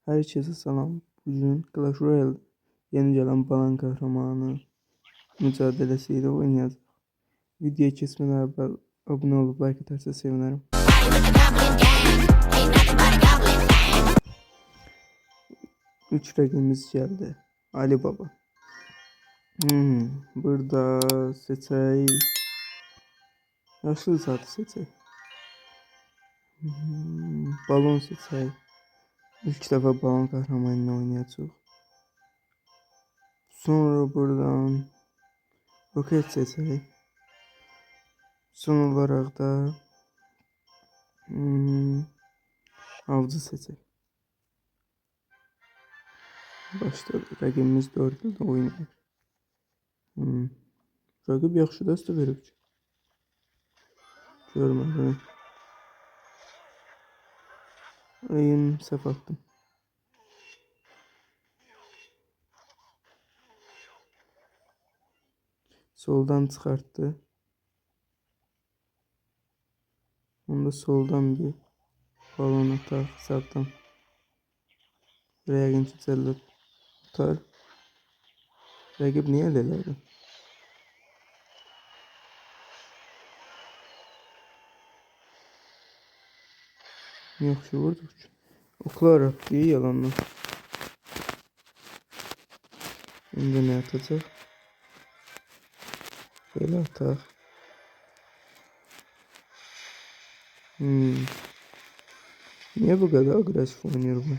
Herkese selam. Bugün Clash Royale yeni gelen balan kahramanı mücadelesiyle oynayacağız. Videoya geçmeden evvel abone olup like atarsa sevinirim. 3 rəqibimiz geldi. Ali Baba. Burada seçək. Yaşlı saatı seçək. Balon seçək. İlk defa balon kahramanıyla oynayacağıq. Sonra buradan roket seçək. Son olarak da avcı seçək. Başladı. Rəqibimiz 4 ildə oynayır. Rəqib yaxşı dəstə verib ki. Görmədim. Səhv atdım. Soldan çıxartdı. Onda soldan bir balon atar sağdan. Rəqibin ki cəllə tutar. Rəqib niyə elə elədi? Yaxşı vurduq ki. Oklar attı yalandan. İndi nə atacaq? Belə atar. Niye bu kadar agresif oynuyor bu?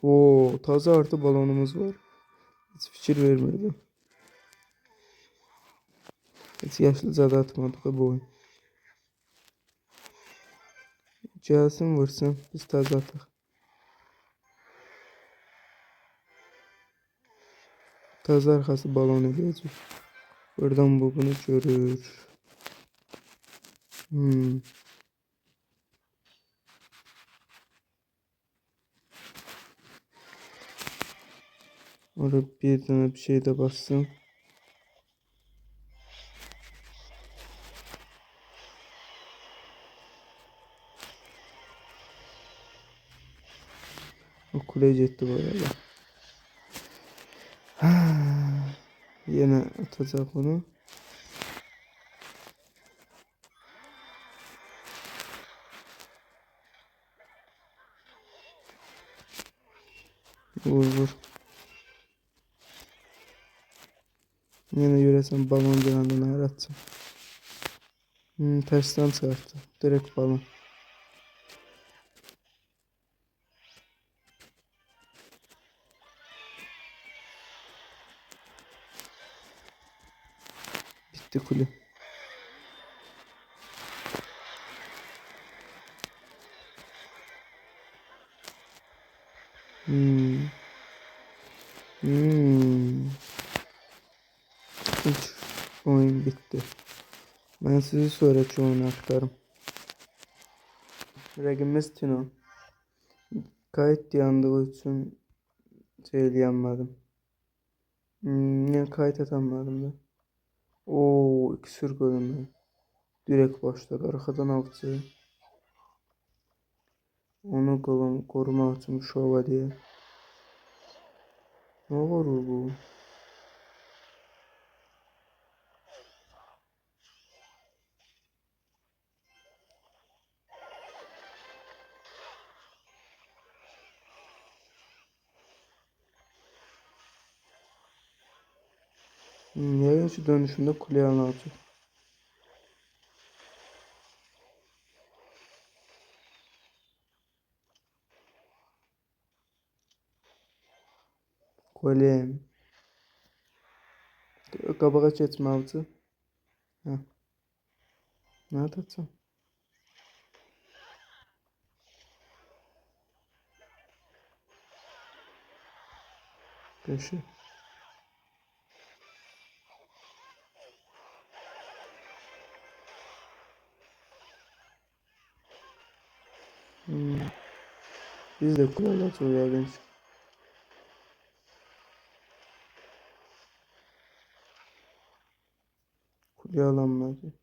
Oo, taze artı balonumuz var. Hiç fikir vermedim. Hiç yaşlıca da atmadık bu oyun. Gelsin vursun, biz taze atak. Taze arkası balon eləyəcək. Buradan bu bunu görür. Orada bir tane bir şey de bassın. O kule gitti bu arada. Yine atacak bunu. Vur vur. Yine yüresen balon gelenden aratacağım. Tersten çıkarttı. Direkt balon. Bitti kule. Hiç oyun bitti. Ben sizi sonraki oyunu aktarım. Rəqibimiz Tino. Kayıt yandığı için söyleyemmedim. Niye kayıt atamadım da? Oo, iksir bölümü. Direkt başladı. Arkadan avcı. Onu korumak için şövalye. Ne var bu? Yayın şu dönüşümde kuleye alacak. Kolem. Qabağa keçmə avcı. Hə. Ne atacağım? Beşi. Biz de kule alacağız yayın. Kule alamadı.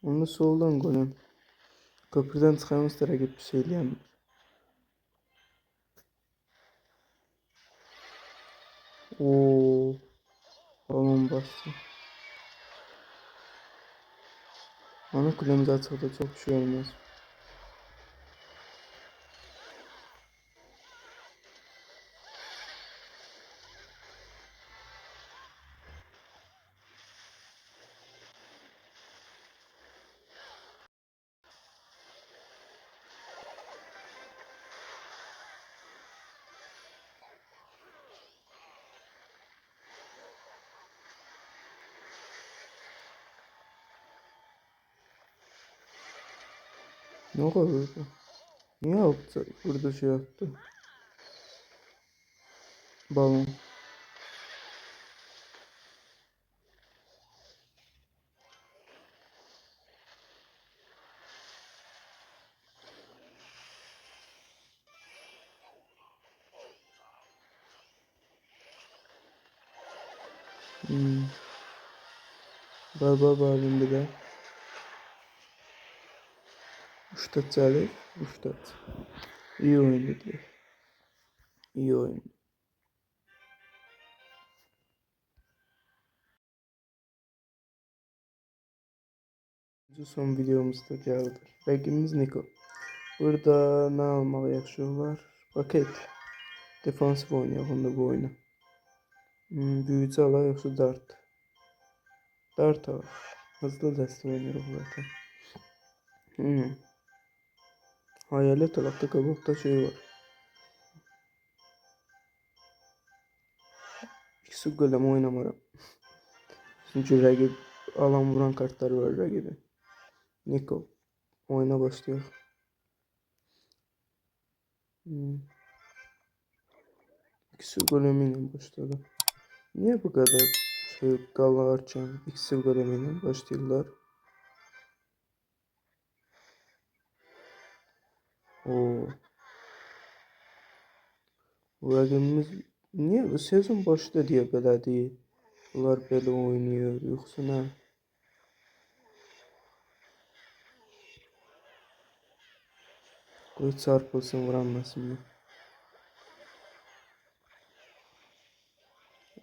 Onu soldan koyalım. Köprüden çıkarmışlar rakip bir şey eləyəmir. Oo, balon bastı. Ana kulemiz açıkta çok bir şey olmaz. Ne oluyor? Niye yaptı? Burada şey yaptı. Balon. Hmm. Barbar bağırdım bir de. Uştat çalır. Uştat. İyi oynadı. İyi oyun. Bu son videomuzda geldi. Rəqibimiz Niko. Burada ne almalı yaxşı olar? Paket. Defansif oynayaq onda bu oyunu. Büyücü alaq yoxsa dart? Dart alaq. Hızlı dəstə oynayırıq zaten. Hayalet alaq da qabaqda şey var. İkisi golem oynamaram. Çünkü rəqib alan vuran kartları var rəqibin. Niko. Oyuna başlayaq. İkisi golemiyle başladı. Niye bu kadar şey qalarkən iksir golemiyle başlayırlar? Oo. Bu rəqibimiz niye bu sezon başda deyə belədir? Bunlar belə oynuyor yoxsa nə? Qoy çarpılsın vuranmasın mı?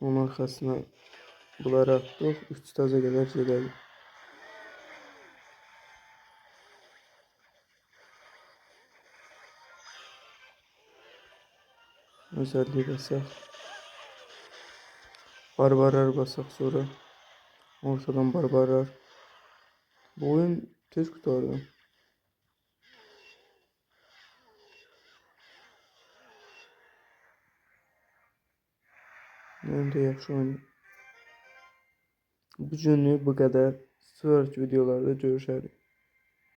Onun arkasına bunları atdıq. 3 taza qədər gedəlim. Özelliği basaq. Barbarlar basaq sonra. Ortadan barbarlar. Bu oyun tez kurtardı. Ben de yaxşı oyun. Bu günlük bu kadar. Sonraki videolarda görüşərik.